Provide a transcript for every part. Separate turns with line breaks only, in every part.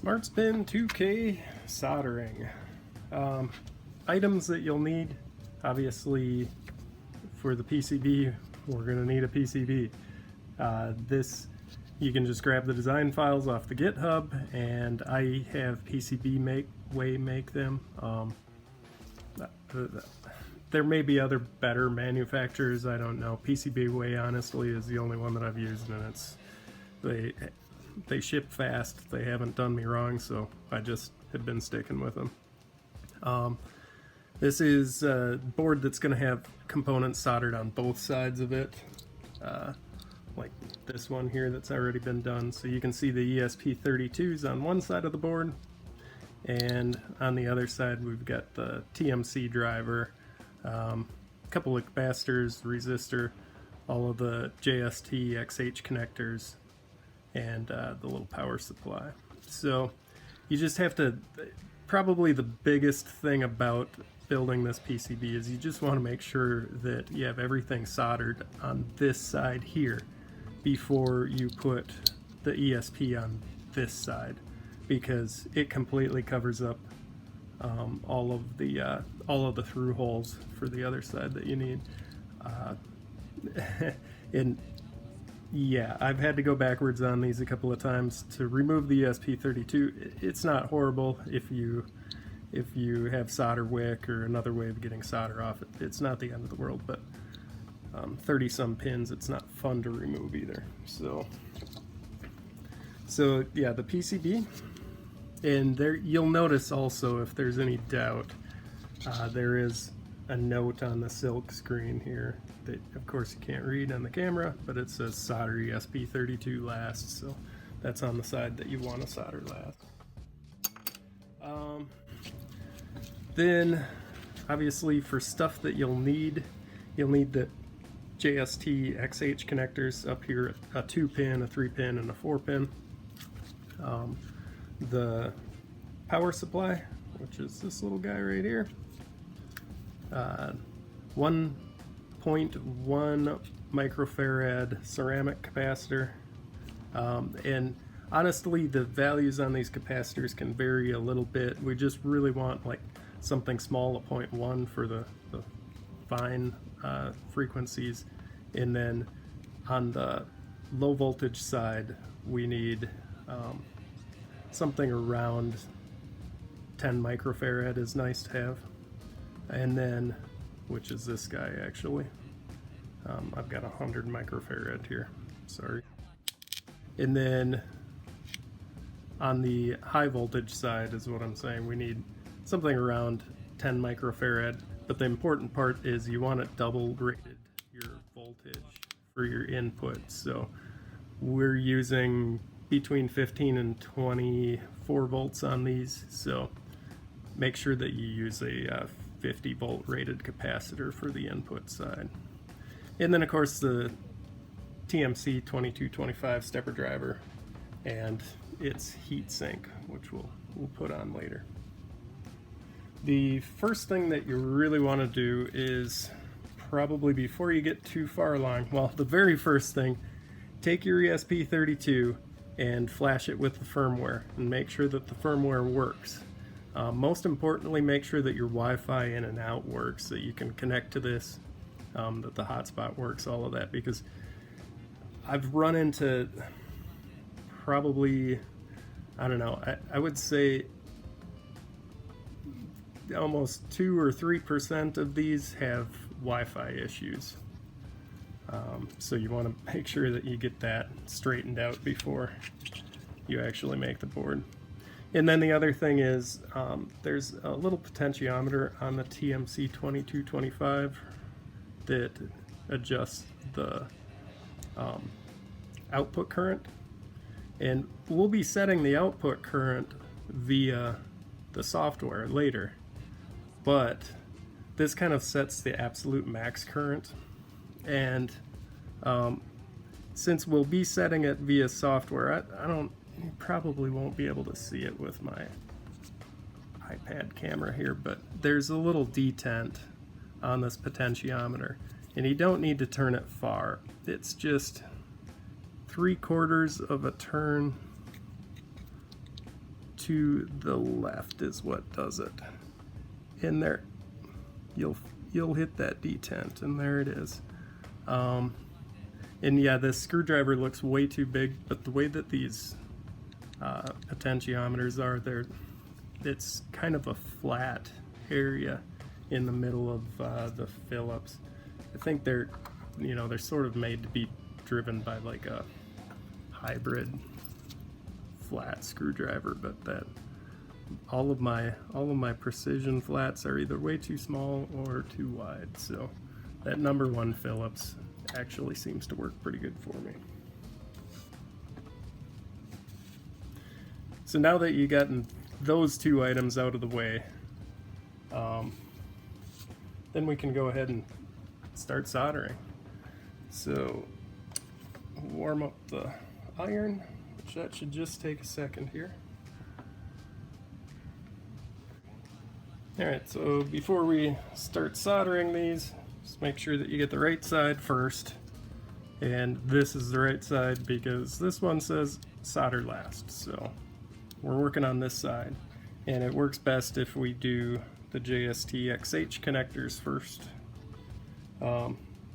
SmartSpin2K soldering. Items that you'll need, obviously for the PCB, we're going to need a PCB. This, you can just grab the design files off the GitHub, and I have PCB make them. There may be other better manufacturers, I don't know. PCB honestly is the only one that I've used, and they ship fast. They haven't done me wrong, so I just have been sticking with them. This is a board that's going to have components soldered on both sides of it, like this one here that's already been done. So you can see the ESP32s on one side of the board, and on the other side we've got the TMC driver, a couple of capacitors, resistor, all of the JST XH connectors, and the little power supply. So you just have to, probably the biggest thing about building this PCB is you just want to make sure that you have everything soldered on this side here before you put the ESP on this side, because it completely covers up all of the through holes for the other side that you need. And yeah, I've had to go backwards on these a couple of times to remove the ESP32. It's not horrible if you have solder wick or another way of getting solder off. It's not the end of the world, but 30 some pins, it's not fun to remove either. So yeah, the PCB, and there you'll notice also, if there's any doubt, there is a note on the silk screen here that of course you can't read on the camera, but it says solder ESP32 last, so that's on the side that you want to solder last. Then obviously for stuff that you'll need the JST XH connectors up here, a 2-pin, a 3-pin, and a 4-pin. The power supply, which is this little guy right here, 1.1 microfarad ceramic capacitor, and honestly the values on these capacitors can vary a little bit. We just really want like something small, a 0.1 for the fine frequencies, and then on the low voltage side we need something around 10 microfarad is nice to have. And then, which is this guy actually, I've got 100 microfarad here, sorry. And then on the high voltage side is what I'm saying, we need something around 10 microfarad, but the important part is you want it double rated, your voltage for your input. So we're using between 15 and 24 volts on these, so make sure that you use a 50 volt rated capacitor for the input side. And then of course the TMC 2225 stepper driver and its heat sink, which we'll put on later. The first thing that you really want to do is, probably before you get too far along, well, the very first thing, take your ESP32 and flash it with the firmware and make sure that the firmware works. Most importantly, make sure that your Wi-Fi in and out works, that you can connect to this, that the hotspot works, all of that, because I've run into probably, I don't know, I would say almost 2 or 3% of these have Wi-Fi issues. So you want to make sure that you get that straightened out before you actually make the board. And then the other thing is, there's a little potentiometer on the TMC 2225 that adjusts the output current, and we'll be setting the output current via the software later, but this kind of sets the absolute max current. And since we'll be setting it via software, you probably won't be able to see it with my iPad camera here, but there's a little detent on this potentiometer, and you don't need to turn it far. It's just 3/4 of a turn to the left is what does it. In there, you'll hit that detent, and there it is. And yeah, this screwdriver looks way too big, but the way that these potentiometers are, it's kind of a flat area in the middle of the Phillips. I think they're sort of made to be driven by like a hybrid flat screwdriver, but that all of my precision flats are either way too small or too wide. So that number 1 Phillips actually seems to work pretty good for me. So now that you've gotten those 2 items out of the way, then we can go ahead and start soldering. So warm up the iron, which that should just take a second here. Alright, so before we start soldering these, just make sure that you get the right side first. And this is the right side because this one says solder last. So we're working on this side. And it works best if we do the JST XH connectors first.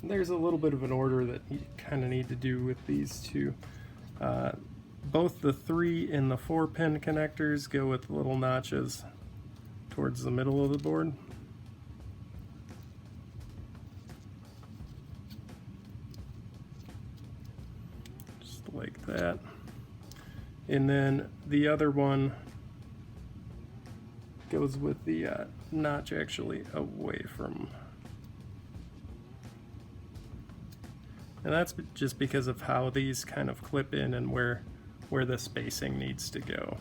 There's a little bit of an order that you kind of need to do with these two. Both the 3 and the 4 pin connectors go with little notches towards the middle of the board. Just like that. And then the other one goes with the notch actually away from. And that's just because of how these kind of clip in and where the spacing needs to go.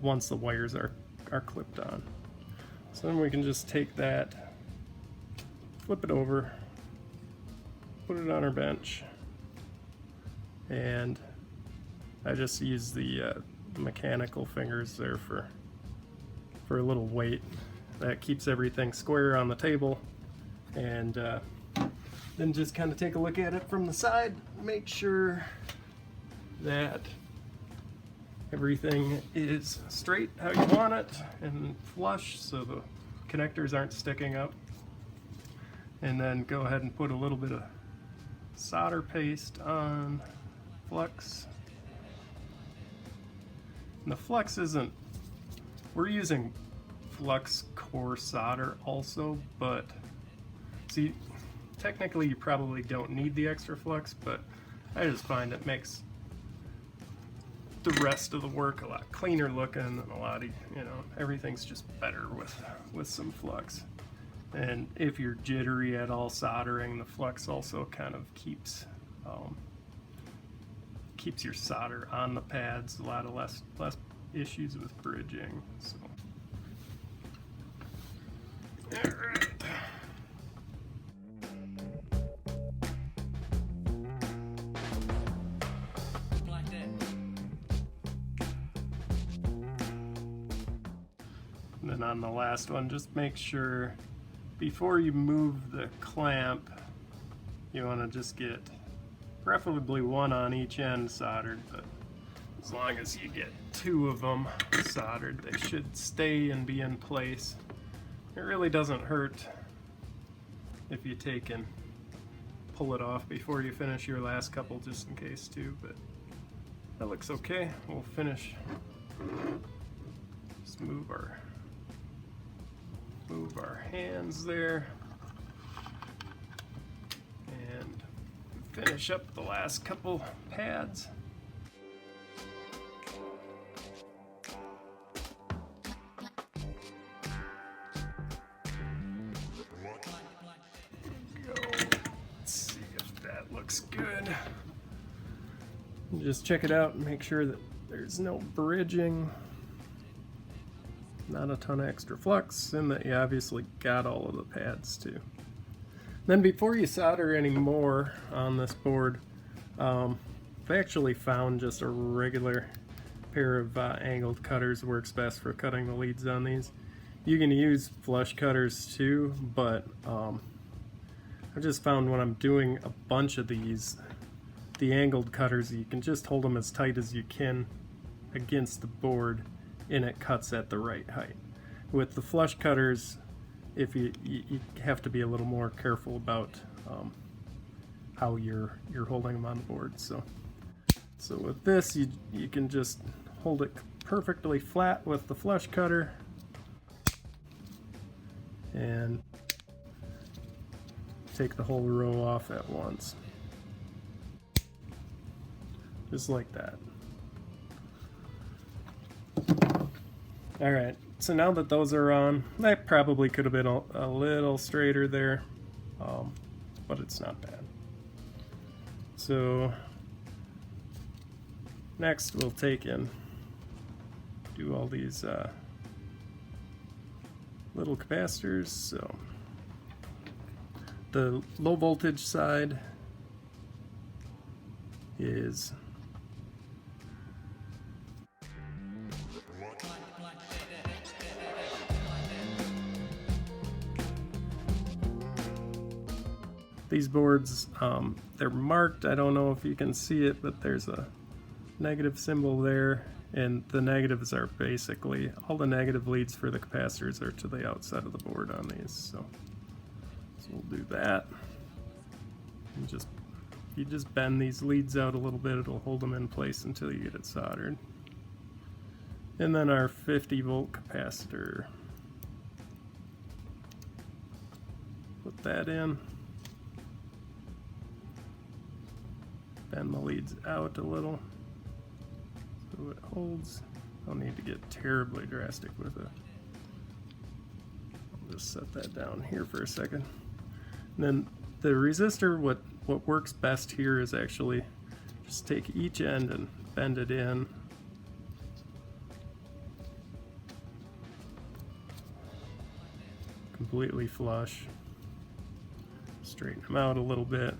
Once the wires are clipped on. So then we can just take that, flip it over, put it on our bench, and I just use the mechanical fingers there for a little weight. That keeps everything square on the table, and then just kind of take a look at it from the side, make sure that everything is straight how you want it and flush so the connectors aren't sticking up. And then go ahead and put a little bit of solder paste on flux. And the flux isn't, we're using flux core solder also, but see, technically you probably don't need the extra flux, but I just find it makes the rest of the work a lot cleaner looking and a lot, everything's just better with some flux. And if you're jittery at all soldering, the flux also kind of keeps your solder on the pads, a lot of less issues with bridging. So all right. And then on the last one, just make sure before you move the clamp, you want to just get preferably 1 on each end soldered, but as long as you get 2 of them soldered, they should stay and be in place. It really doesn't hurt if you take and pull it off before you finish your last couple, just in case too, but that looks okay. We'll finish. Just move our hands there and finish up the last couple pads. Let's see if that looks good. Just check it out and make sure that there's no bridging. Not a ton of extra flux, and that you obviously got all of the pads too. Then before you solder any more on this board, I actually found just a regular pair of angled cutters works best for cutting the leads on these. You can use flush cutters too, but I just found when I'm doing a bunch of these, the angled cutters, you can just hold them as tight as you can against the board and it cuts at the right height. With the flush cutters, if you have to be a little more careful about how you're holding them on the board. So with this, you can just hold it perfectly flat with the flush cutter and take the whole row off at once, just like that. Alright, so now that those are on, that probably could have been a little straighter there, but it's not bad. So next we'll take and do all these little capacitors. So the low voltage side is these boards, they're marked. I don't know if you can see it, but there's a negative symbol there, and the negatives are basically, all the negative leads for the capacitors are to the outside of the board on these. So we'll do that. And you just bend these leads out a little bit, it'll hold them in place until you get it soldered. And then our 50 volt capacitor, put that in. Bend the leads out a little so it holds. Don't need to get terribly drastic with it. I'll just set that down here for a second. And then the resistor, what works best here is actually just take each end and bend it in. Completely flush. Straighten them out a little bit.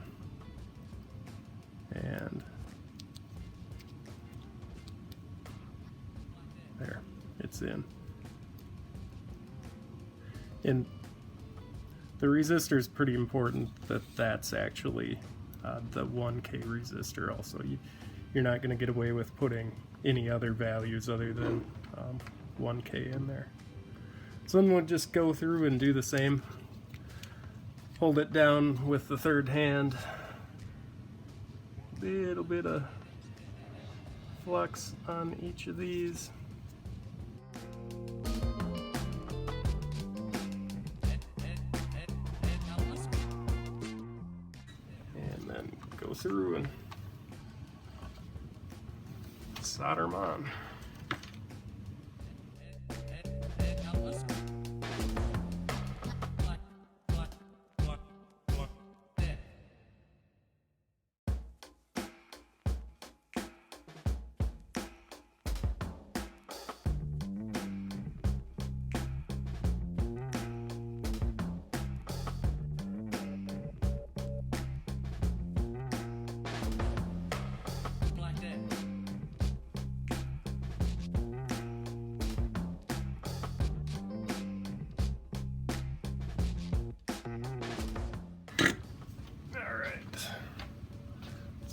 And there, it's in. And the resistor is pretty important that that's actually the 1K resistor also. You're not going to get away with putting any other values other than 1K in there. So then we'll just go through and do the same. Hold it down with the third hand. Little bit of flux on each of these. And then go through and solder them on.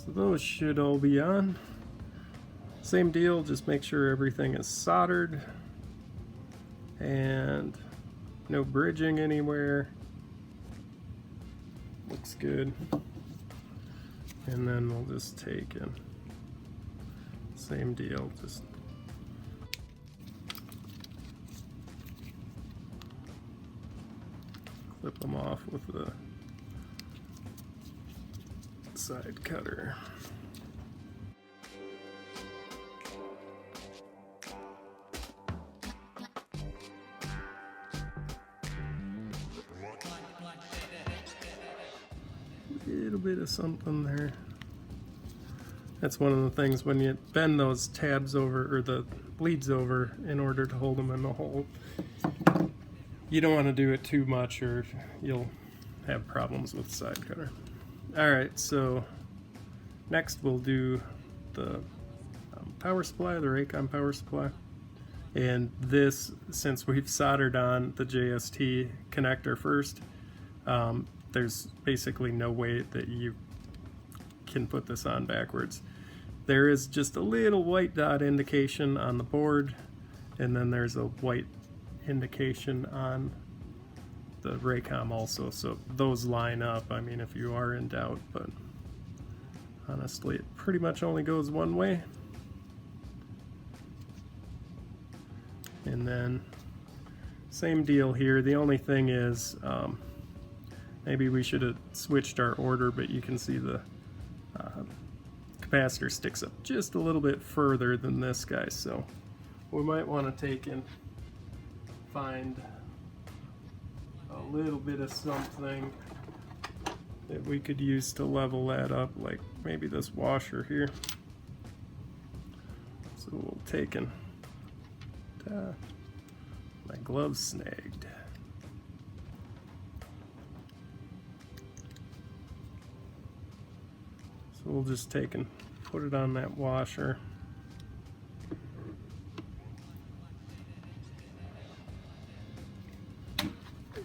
So those should all be on. Same deal, just make sure everything is soldered and no bridging anywhere. Looks good. And then we'll just take and same deal, just clip them off with the side cutter. A little bit of something there. That's one of the things when you bend those tabs over, or the bleeds over, in order to hold them in the hole. You don't want to do it too much or you'll have problems with the side cutter. Alright, so next we'll do the power supply, the Raycon power supply. And this, since we've soldered on the JST connector first, there's basically no way that you can put this on backwards. there is just a little white dot indication on the board, and then there's a white indication on the Raycom also, so those line up. I mean, if you are in doubt, but honestly it pretty much only goes one way. And then same deal here. The only thing is maybe we should have switched our order, but you can see the capacitor sticks up just a little bit further than this guy, so we might want to take and find a little bit of something that we could use to level that up, like maybe this washer here. So we'll take and my glove's snagged. So we'll just take and put it on that washer.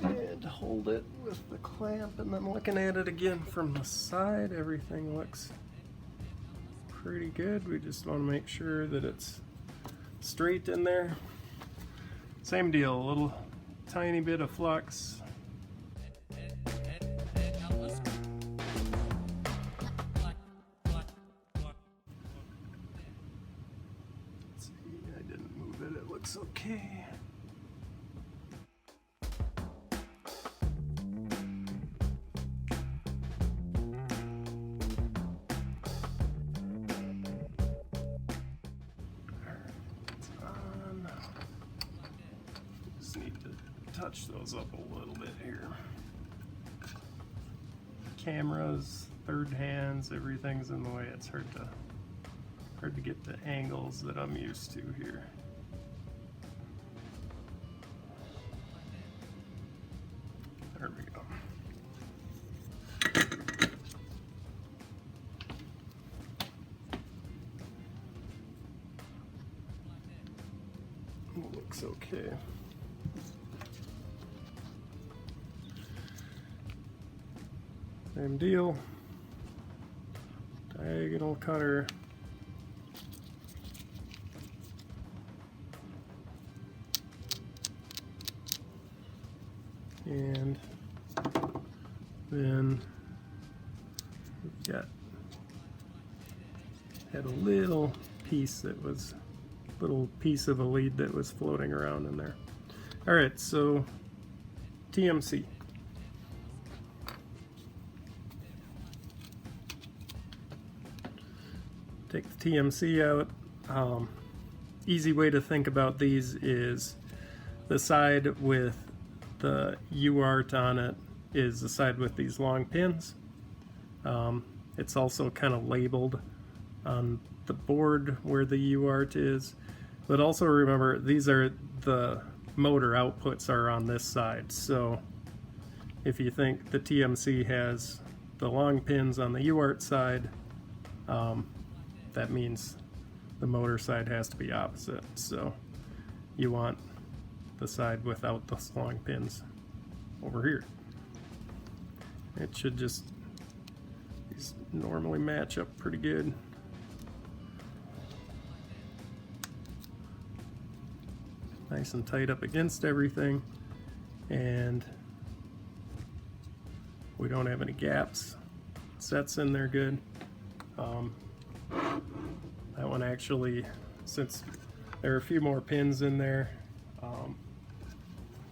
And hold it with the clamp, and then looking at it again from the side, everything looks pretty good. We just want to make sure that it's straight in there. Same deal, a little tiny bit of flux. Let's see, I didn't move it, it looks okay. Need to touch those up a little bit here. Cameras, third hands, everything's in the way. It's hard to get the angles that I'm used to here. There we go. Looks okay. Same deal. Diagonal cutter. And then we've had a little piece of a lead that was floating around in there. Alright, so TMC. Take the TMC out. Easy way to think about these is the side with the UART on it is the side with these long pins. It's also kind of labeled on the board where the UART is, but also remember these are the motor outputs are on this side. So if you think the TMC has the long pins on the UART side, that means the motor side has to be opposite. So you want the side without the long pins over here. It should just, these normally match up pretty good. Nice and tight up against everything, and we don't have any gaps. Sets in there good. That one actually, since there are a few more pins in there,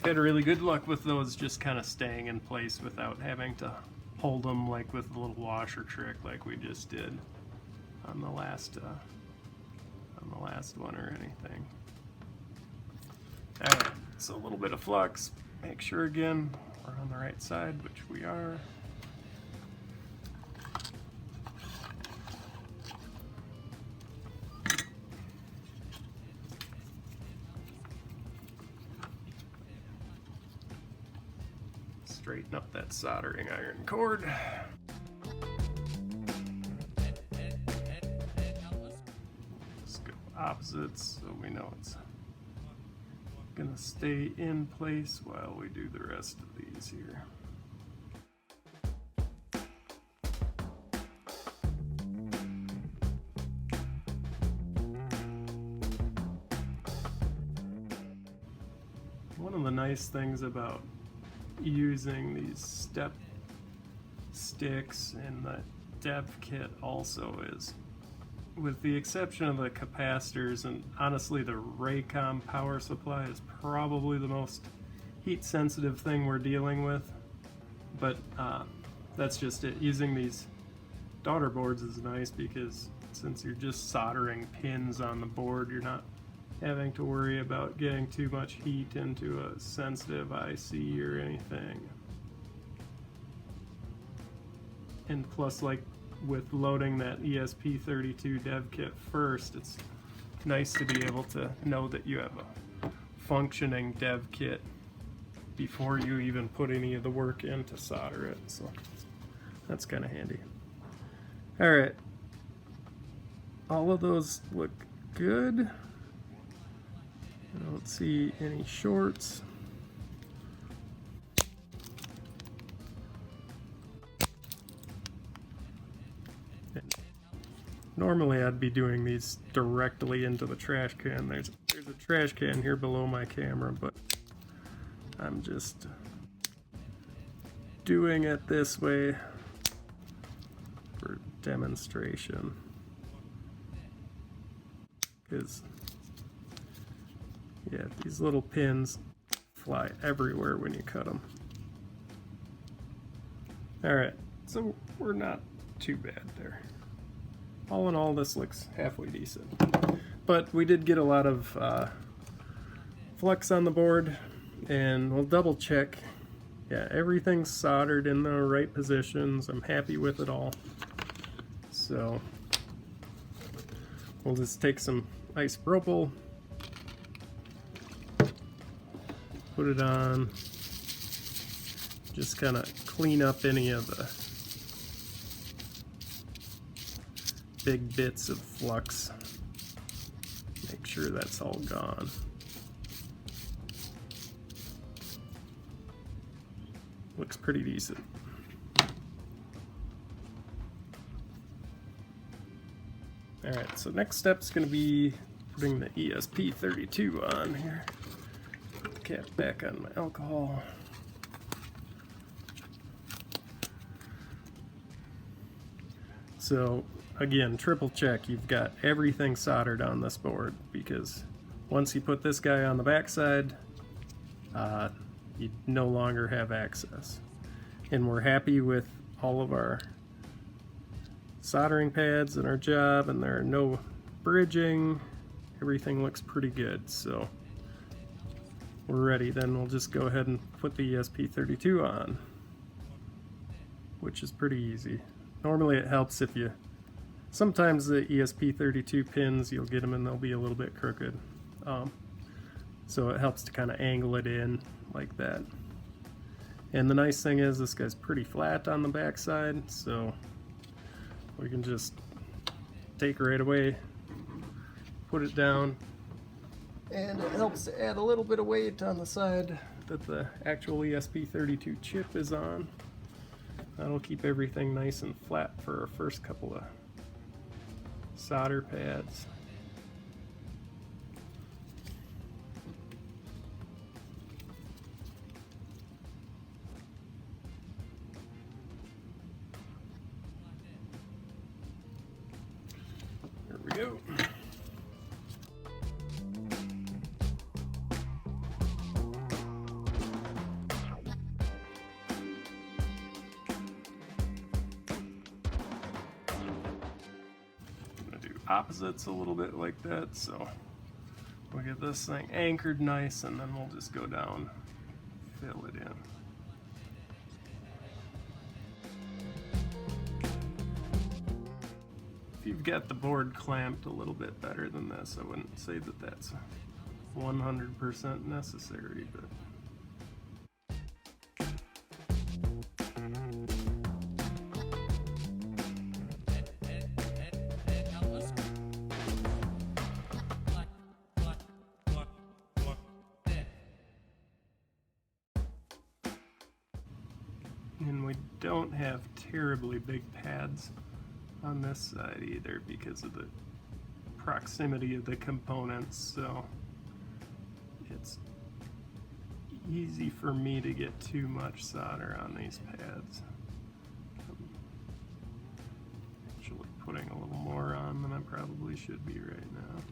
had really good luck with those just kind of staying in place without having to hold them like with the little washer trick like we just did on the last one or anything. Alright, so a little bit of flux. Make sure again we're on the right side, which we are. Straighten up that soldering iron cord. Just go opposites so we know it's gonna stay in place while we do the rest of these here. one of the nice things about using these step sticks in the dev kit also is, with the exception of the capacitors, and honestly the Raycom power supply is probably the most heat sensitive thing we're dealing with, but that's just it. Using these daughter boards is nice because since you're just soldering pins on the board, you're not having to worry about getting too much heat into a sensitive IC or anything. And plus, like with loading that ESP32 dev kit first, it's nice to be able to know that you have a functioning dev kit before you even put any of the work in to solder it, so that's kind of handy. Alright, all of those look good. I don't see any shorts. Normally I'd be doing these directly into the trash can. There's a trash can here below my camera, but I'm just doing it this way for demonstration. Because, yeah, these little pins fly everywhere when you cut them. Alright, so we're not too bad there. All in all, this looks halfway decent. But we did get a lot of flux on the board, and we'll double check. Yeah, everything's soldered in the right positions. I'm happy with it all. So we'll just take some isopropyl, put it on, just kind of clean up any of the big bits of flux. Make sure that's all gone. Looks pretty decent. Alright, so next step's going to be putting the ESP32 on here. Put the cap back on my alcohol. So again, triple check you've got everything soldered on this board, because once you put this guy on the backside, you no longer have access. And we're happy with all of our soldering pads in our job, and there are no bridging. Everything looks pretty good, so we're ready. Then we'll just go ahead and put the ESP32 on, which is pretty easy. Normally it helps if you, sometimes the ESP32 pins, you'll get them and they'll be a little bit crooked. So it helps to kind of angle it in like that. And the nice thing is this guy's pretty flat on the backside, so we can just take right away, put it down, and it helps to add a little bit of weight on the side that the actual ESP32 chip is on. That'll keep everything nice and flat for our first couple of solder pads. There we go. Opposites a little bit like that, so we'll get this thing anchored nice, and then we'll just go down, fill it in. If you've got the board clamped a little bit better than this, I wouldn't say that that's 100% necessary, but and we don't have terribly big pads on this side either because of the proximity of the components, so it's easy for me to get too much solder on these pads. I'm actually putting a little more on than I probably should be right now.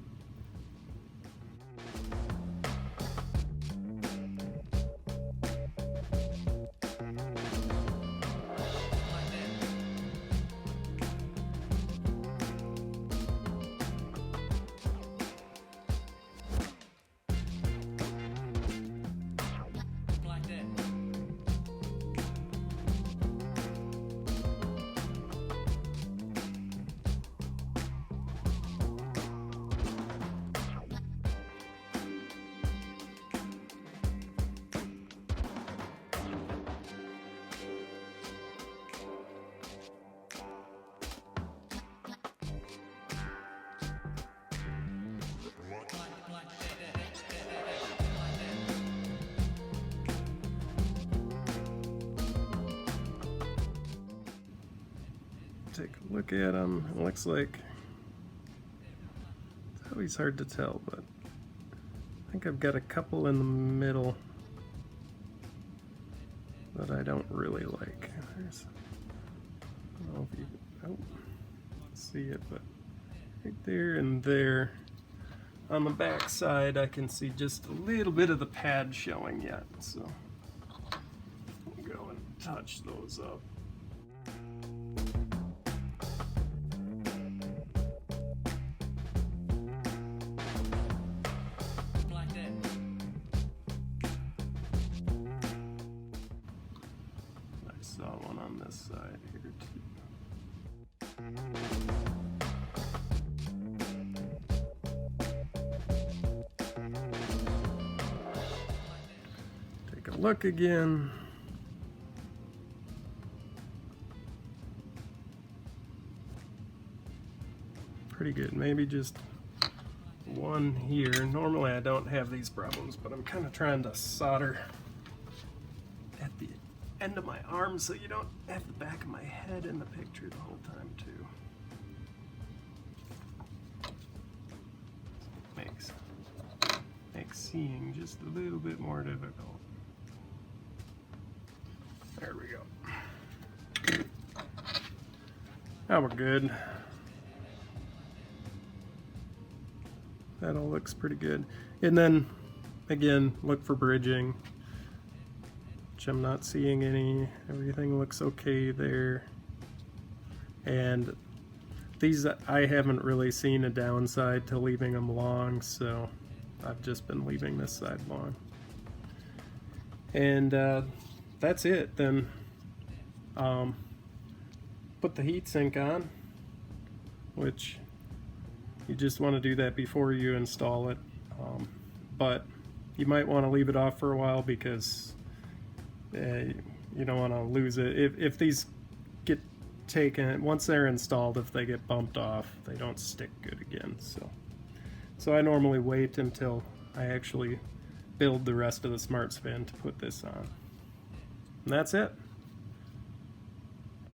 Take a look at them. It looks like it's always hard to tell, but I think I've got a couple in the middle that I don't really like. There's, I don't know if you see it, but right there and there on the back side I can see just a little bit of the pad showing yet, so I'll go and touch those up. Saw one on this side here too. Take a look again. Pretty good. Maybe just one here. Normally I don't have these problems, but I'm kind of trying to solder at the end of my arm so you don't have the back of my head in the picture the whole time too. Makes seeing just a little bit more difficult. There we go. Now we're good. That all looks pretty good. And then again, look for bridging. I'm not seeing any. Everything looks okay there. And these, I haven't really seen a downside to leaving them long, so I've just been leaving this side long. And that's it. Then put the heatsink on, which you just want to do that before you install it. But you might want to leave it off for a while because you don't want to lose it. If these get taken, once they're installed, if they get bumped off, they don't stick good again. So I normally wait until I actually build the rest of the smart spin to put this on. And that's it.